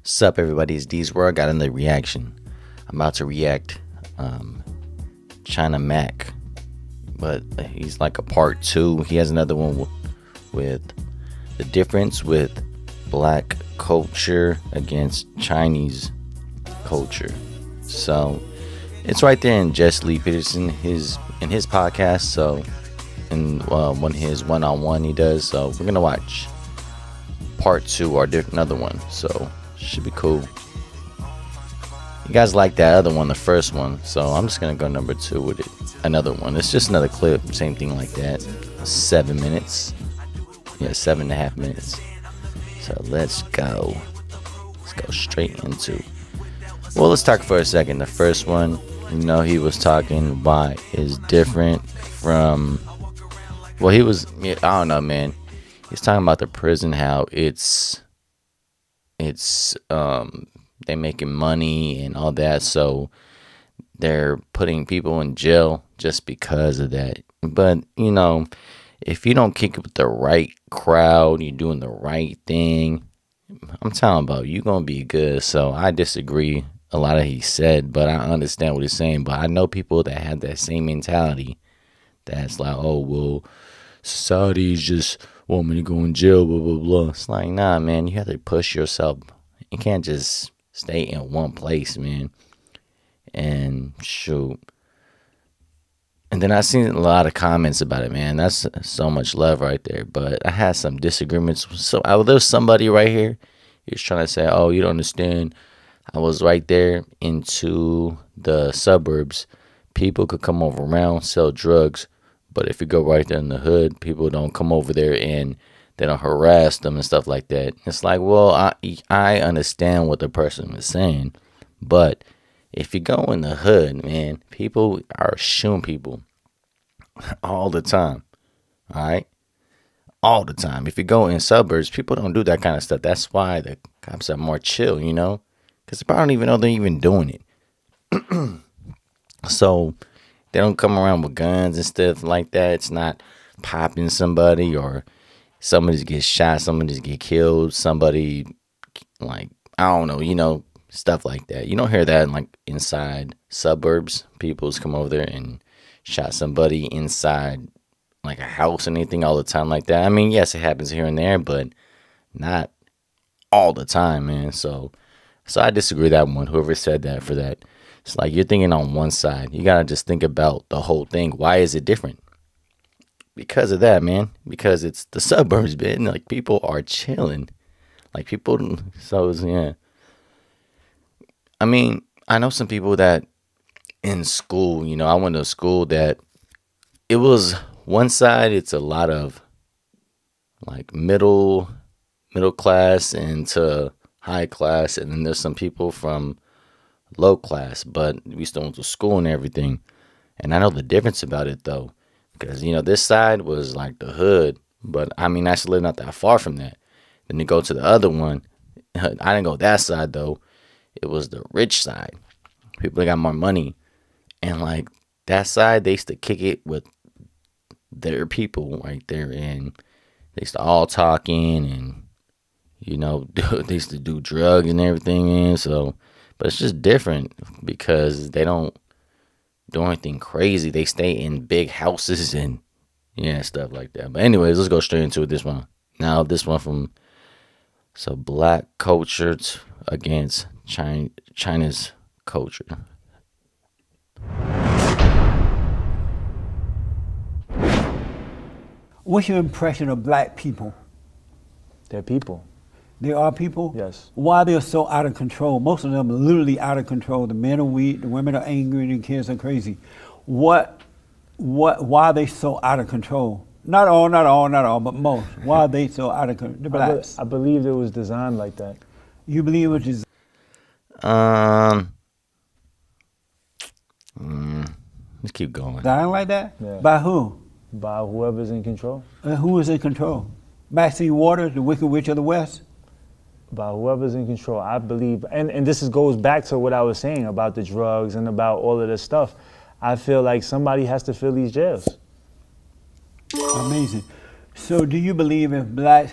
Sup everybody, it's D's World. Got another reaction. I'm about to react China Mac, but he's like a part 2. He has another one with the difference with black culture against Chinese culture. So it's right there in JESSE Lee Peterson in his podcast. So in one of his one-on-one he does. So we're gonna watch part 2 or another one. So should be cool. You guys like that other one, the first one, so I'm just gonna go number 2 with it. Another one. It's just another clip, same thing like that. 7 minutes. Yeah, 7.5 minutes. So let's go. Let's go straight into. Well, let's talk for a second. The first one, you know, he was talking why is different from. Well, he was. I don't know, man. He's talking about the prison, how it's they making money and all that, so they're putting people in jail just because of that. But you know, if you don't kick it with the right crowd, you're doing the right thing, I'm talking about, you gonna be good. So I disagree a lot of he said, but I understand what he's saying. But I know people that have that same mentality, that's like, oh well, society's just want me to go in jail, blah blah blah. It's like, nah, man, you have to push yourself. You can't just stay in one place, man. And shoot. And then I seen a lot of comments about it, man. That's so much love right there. But I had some disagreements. So there's somebody right here. He was trying to say, oh, you don't understand. I was right there into the suburbs. People could come over around, sell drugs. But if you go right there in the hood, people don't come over there and they don't harass them and stuff like that. It's like, well, I understand what the person was saying, but if you go in the hood, man, people are shooting people all the time. All right, all the time. If you go in suburbs, people don't do that kind of stuff. That's why the cops are more chill, you know, because they probably don't even know they're even doing it. So they don't come around with guns and stuff like that. It's not popping somebody or somebody gets shot, somebody just get killed, somebody, like, I don't know, you know, stuff like that. You don't hear that in, like, inside suburbs. People just come over there and shot somebody inside, like, a house and anything all the time like that. I mean, yes, it happens here and there, but not all the time, man. So I disagree with that one, whoever said that for that. It's like you're thinking on one side. You got to just think about the whole thing. Why is it different? Because of that, man. Because it's the suburbs, man. Like, people are chilling. Like, people, so, yeah. I mean, I know some people that in school, you know, I went to a school that it was one side, it's a lot of, like, middle class into high class. And then there's some people from low class. But we still went to school and everything. And I know the difference about it, though. Because, you know, this side was like the hood. But, I mean, I actually live not that far from that. Then you go to the other one. I didn't go that side, though. It was the rich side. People that got more money. And, like, that side, they used to kick it with their people right there. And they used to all talking and, you know, they used to do drugs and everything. And so, but it's just different because they don't do anything crazy. They stay in big houses and, yeah, stuff like that. But anyways, let's go straight into this one. Now, this one from, so black culture against China's culture. What's your impression of black people? They're people. They are people? Yes. Why they're so out of control? Most of them are literally out of control. The men are weak, the women are angry, the kids are crazy. Why are they so out of control? Not all, but most. Why are they so out of control? The blacks. I believe it was designed like that. You believe it was Let's keep going. designed like that? Yeah. By who? By whoever's in control. Who is in control? Maxine Waters, the Wicked Witch of the West? By whoever's in control, I believe. And this goes back to what I was saying about the drugs and about all of this stuff. I feel like somebody has to fill these jails. Amazing. So do you believe if blacks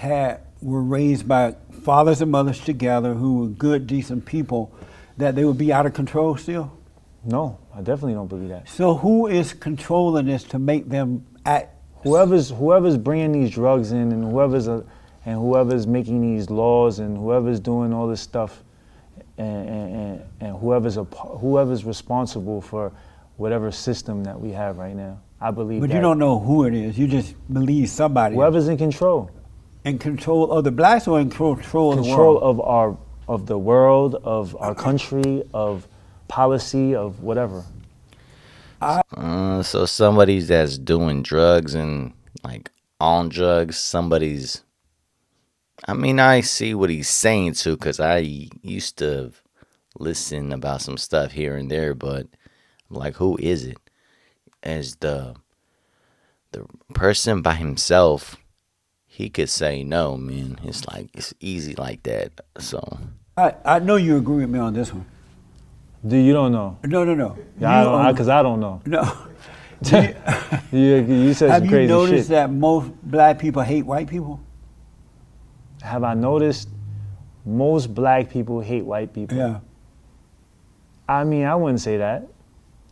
were raised by fathers and mothers together who were good, decent people, that they would be out of control still? No, I definitely don't believe that. So who is controlling this to make them act? Whoever's bringing these drugs in, and whoever's making these laws, and whoever's doing all this stuff, and whoever's responsible for whatever system that we have right now. I believe. But that you don't know who it is. You just believe somebody. Whoever's in control. In control of the blacks or in control of the Control world? of the world, of our country, of policy, of whatever. So somebody that's doing drugs and like on drugs, somebody's. I mean, I see what he's saying too, because I used to listen about some stuff here and there, but like, who is it? As the person by himself, he could say no, man. It's like, it's easy like that. So I know you agree with me on this one. You don't know? No. Yeah, because I don't know. No. You said Have some you crazy noticed shit. that most black people hate white people? Have I noticed most black people hate white people? Yeah. I mean, I wouldn't say that.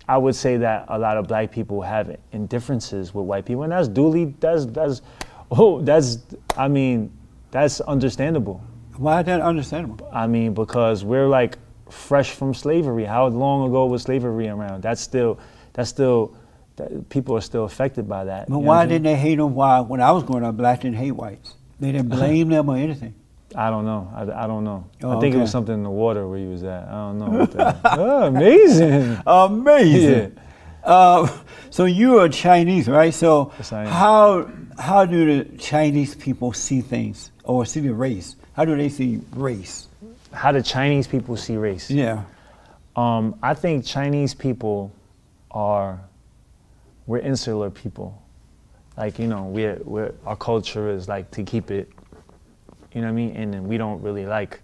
I would say that a lot of black people have indifferences with white people, and that's understandable. Why is that understandable? I mean, because we're like fresh from slavery. How long ago was slavery around? People are still affected by that. But why didn't they hate them? Why, when I was growing up, blacks didn't hate whites. They didn't blame them or anything. I don't know. I don't know. Oh, I think it was something in the water where he was at. I don't know. What the, oh, amazing. Amazing. Yeah. So you are Chinese, right? So Yes, I am. how do the Chinese people see things or see the race? How do they see race? How do Chinese people see race? Yeah. I think Chinese people we're insular people. Like, you know, our culture is like to keep it, you know what I mean? And then we don't really like,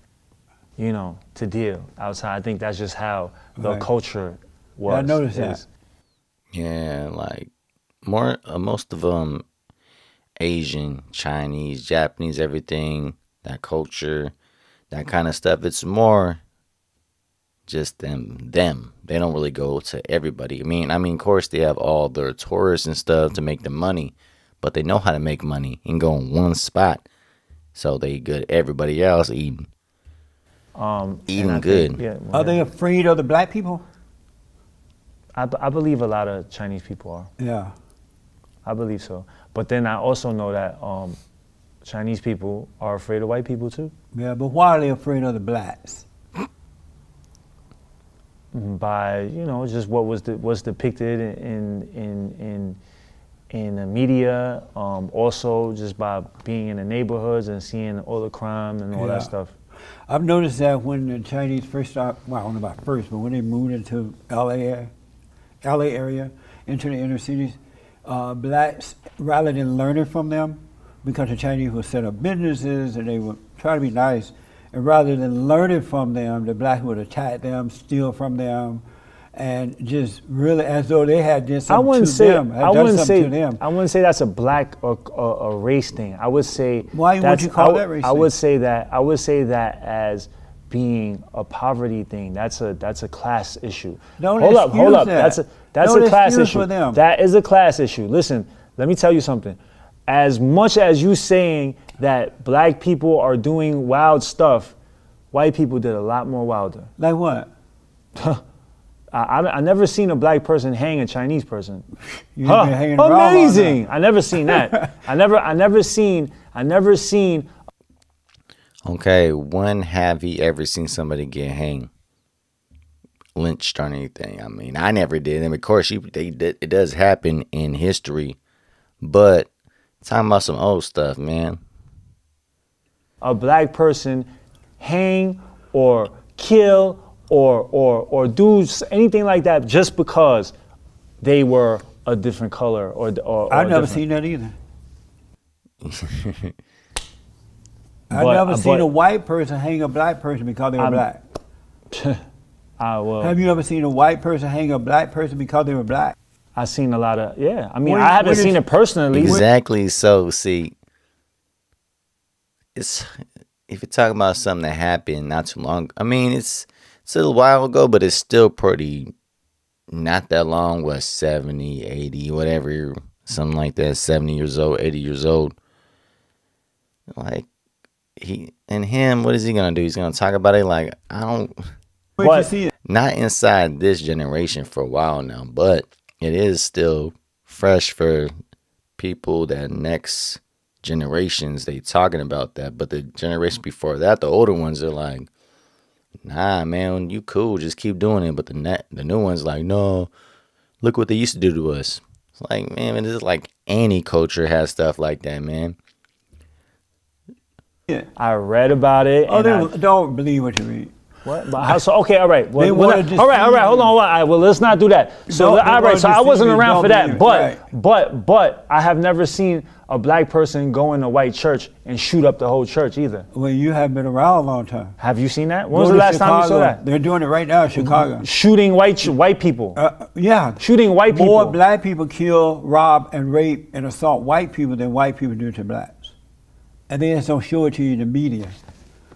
you know, to deal outside. I think that's just how the culture was. I noticed that. yeah, like most of them, Asian, Chinese, Japanese, everything, that culture, that kind of stuff. It's more just them. They don't really go to everybody. I mean, of course they have all their tourists and stuff to make the money, but they know how to make money and go in one spot. So they good. Everybody else eating good. Are they afraid of the black people? I believe a lot of Chinese people are. Yeah. I believe so. But then I also know that Chinese people are afraid of white people too. Yeah, but why are they afraid of the blacks? By, you know, just what was depicted in the media, also just by being in the neighborhoods and seeing all the crime and all that stuff. I've noticed that when the Chinese first started, well, I don't know about first, but when they moved into LA area, into the inner cities, blacks, rather than learning from them, because the Chinese would set up businesses and they would try to be nice, and rather than learning from them, the blacks would attack them, steal from them, and just really as though they had done something to them. I wouldn't say that's a black or a race thing. I would say why would you call that race? I would say that as being a poverty thing. That's a class issue. Hold up. That's a class issue. That is a class issue. Listen, let me tell you something. As much as you saying that black people are doing wild stuff, white people did a lot more wilder. Like what? I never seen a black person hang a Chinese person. You've been hanging around. Amazing! I never seen that. I never seen. Okay, when have you ever seen somebody get hanged, lynched or anything? I mean, I never did. And of course, it does happen in history, but talking about some old stuff, man. A black person hang or kill or do anything like that just because they were a different color or I've never seen that either. I've never seen a white person hang a black person because they were black. Have you ever seen a white person hang a black person because they were black? I've seen a lot of, I mean, I haven't seen it personally. Exactly. So, see, if you're talking about something that happened not too long, I mean, it's a little while ago, but it's still pretty not that long. Was 70, 80, whatever, something like that. 70 years old, 80 years old. Like what is he gonna do? He's gonna talk about it like I don't. But you see it. Not inside this generation for a while now, but it is still fresh for people that next generations. They talking about that, but the generation before that, the older ones, are like, nah, man, you cool, just keep doing it. But the new ones like, no, look what they used to do to us. It's like, man, this is like any culture has stuff like that, man. Yeah. I read about it. Oh, don't believe what you read. What? Okay, all right. Well, all right. Hold on. All right. Well, let's not do that. So, all right. So I wasn't around for that. But I have never seen a black person go in a white church and shoot up the whole church either. Well, you have been around a long time. Have you seen that? When was the last time you saw that? They're doing it right now in Chicago. Shooting white people. Yeah. Shooting white people. More black people kill, rob, and rape and assault white people than white people do to blacks. And they just don't show it to you in the media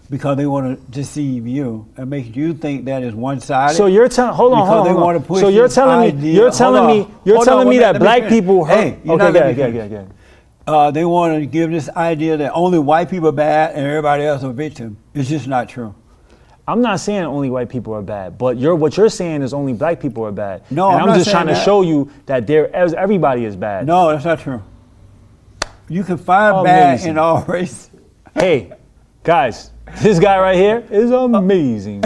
because they want to deceive you and make you think that is one-sided. So you're telling, hold on. So you're telling me that black people hurt. Okay, they want to give this idea that only white people are bad and everybody else are victim. It's just not true. I'm not saying only white people are bad, but what you're saying is only black people are bad. No, and I'm just trying to show you that everybody is bad. No, that's not true. You can find bad in all races. Hey, guys, this guy right here is amazing.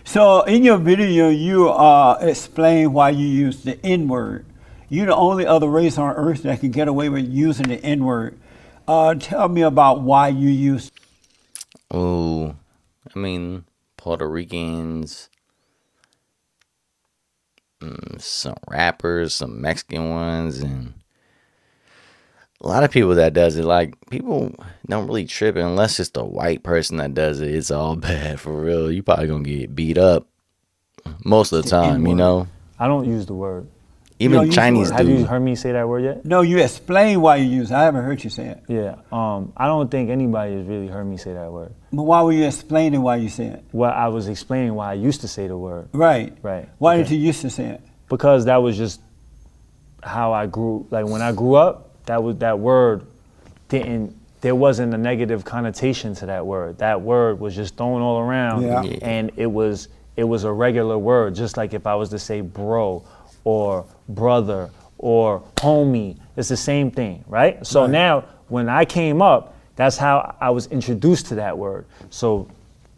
So in your video, you explain why you use the N-word. You're the only other race on earth that can get away with using the N-word. Tell me about why you use. Oh, I mean, Puerto Ricans, some rappers, some Mexican ones, and a lot of people that does it. Like, people don't really trip it unless it's the white person that does it. It's all bad for real. You probably gonna get beat up most of the time, you know. I don't use the word. Even Chinese do. Have you heard me say that word yet? No, you explain why you use it. I haven't heard you say it. Yeah. I don't think anybody has really heard me say that word. But why were you explaining why you said it? Well, I was explaining why I used to say the word. Right. Right. Why did you used to say it? Because that was just how I grew. Like, when I grew up, that word there wasn't a negative connotation to that word. That word was just thrown all around, and it was a regular word, just like if I was to say bro or brother or homie, it's the same thing, right? So now when I came up, that's how I was introduced to that word. So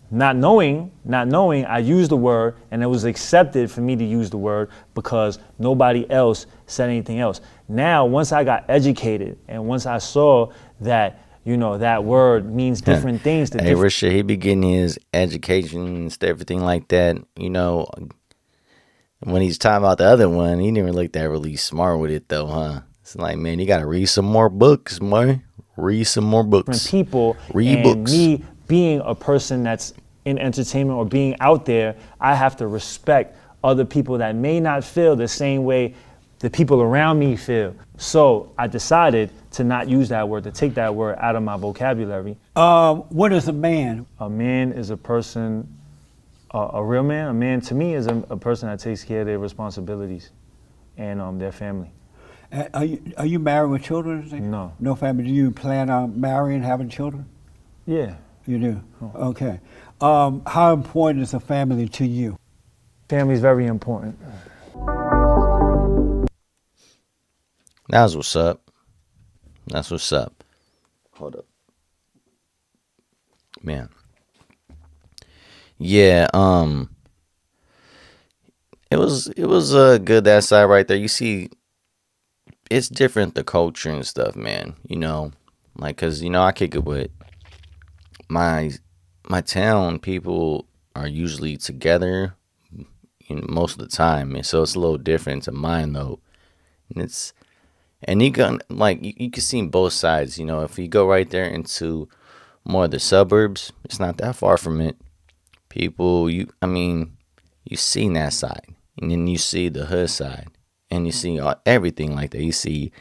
not knowing, I used the word, and it was accepted for me to use the word because nobody else said anything else. Now, once I got educated and once I saw that, you know, that word means different things to different. Rashid, he be getting his education and everything like that, you know. When he's talking about the other one, he didn't look that really smart with it though, huh? It's like, man, you gotta read some more books, man. Read some more books. People read and books. Me being a person that's in entertainment or being out there, I have to respect other people that may not feel the same way the people around me feel. So I decided to not use that word, to take that word out of my vocabulary. What is a man? A man is a person, a real man. A man to me is a person that takes care of their responsibilities and their family. Are you married with children? No. No family. Do you plan on marrying and having children? Yeah. You do? Oh. Okay. How important is a family to you? Family is very important. That's what's up. That's what's up. Hold up. Man. Yeah, it was good, that side right there. You see, it's different, the culture and stuff, man. You know, like, cause you know, I kick it with my town. People are usually together, you know, most of the time, and so it's a little different to mine though. And you can, like, you can see both sides. You know, if you go right there into more of the suburbs, it's not that far from it. People, you see that side, and then you see the hood side, and you see everything like that. You see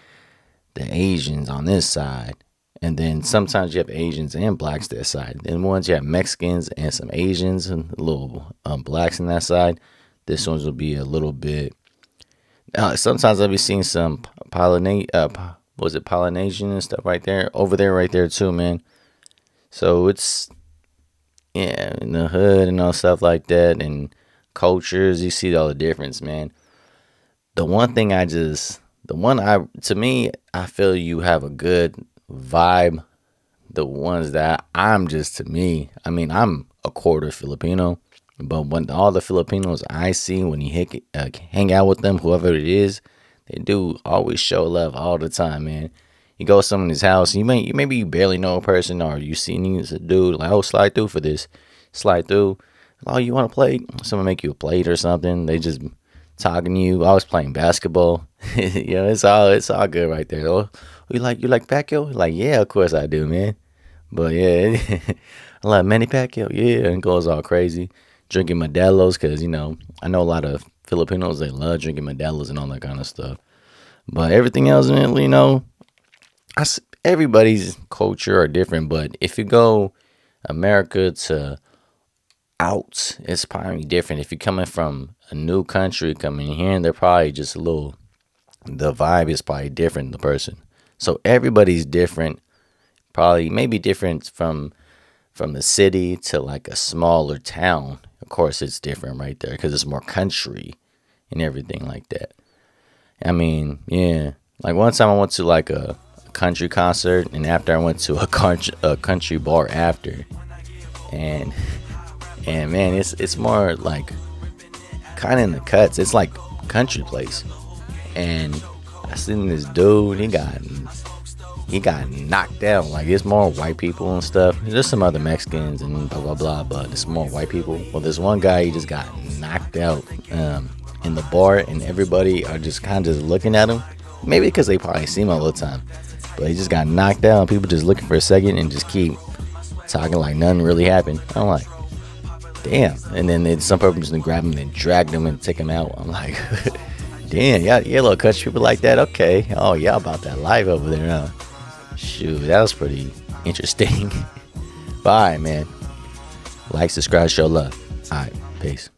the Asians on this side, And then sometimes you have Asians and blacks that side. Then once you have Mexicans and some Asians and a little blacks on that side, this one's will be a little bit. Sometimes I'll be seeing some Polynesian and stuff right there, over there, right there too, man. So it's, yeah, in the hood and all stuff like that, and cultures, you see all the difference, man. To me, I feel you have a good vibe. The ones that to me, I mean, I'm a quarter Filipino, but when all the Filipinos I see, when you hang out with them, whoever it is, they do always show love all the time, man. You go to someone's house, maybe you barely know a person, or you see a dude like, oh, slide through for this, slide through. Oh, you want to play? Someone make you a plate or something. They just talking to you. I was playing basketball. You know, it's all good right there. Oh, you like Pacquiao? Like, yeah, of course I do, man. But yeah, I love Manny Pacquiao. Yeah, and goes all crazy. Drinking Modelo's, because, you know, I know a lot of Filipinos, they love drinking Modelo's and all that kind of stuff. But everything else, man, you know, everybody's culture are different. But if you go America to out, it's probably different. If you're coming from a new country coming here, and they're probably just the vibe is probably different, the person. So everybody's different. Probably maybe different from the city to like a smaller town. Of course, it's different right there because it's more country and everything like that. I mean, yeah. Like one time I went to like a country concert, and after I went to a country bar after, and man, it's more like kind of in the cuts. It's like country place, and I seen this dude. He got knocked down. Like, it's more white people and stuff. There's some other Mexicans and blah blah blah, but it's more white people. Well, this one guy, he just got knocked out in the bar, and everybody are just kind of just looking at him. Maybe because they probably see him all the time, but he just got knocked down. People just looking for a second and just keep talking like nothing really happened. I'm like, damn. And then some people just grab him and drag him and take him out. I'm like, damn, yeah, little country people like that. Okay. Oh, yeah, about that life over there, huh? Shoot, that was pretty interesting. But all right, man. Like, subscribe, show love. All right, peace.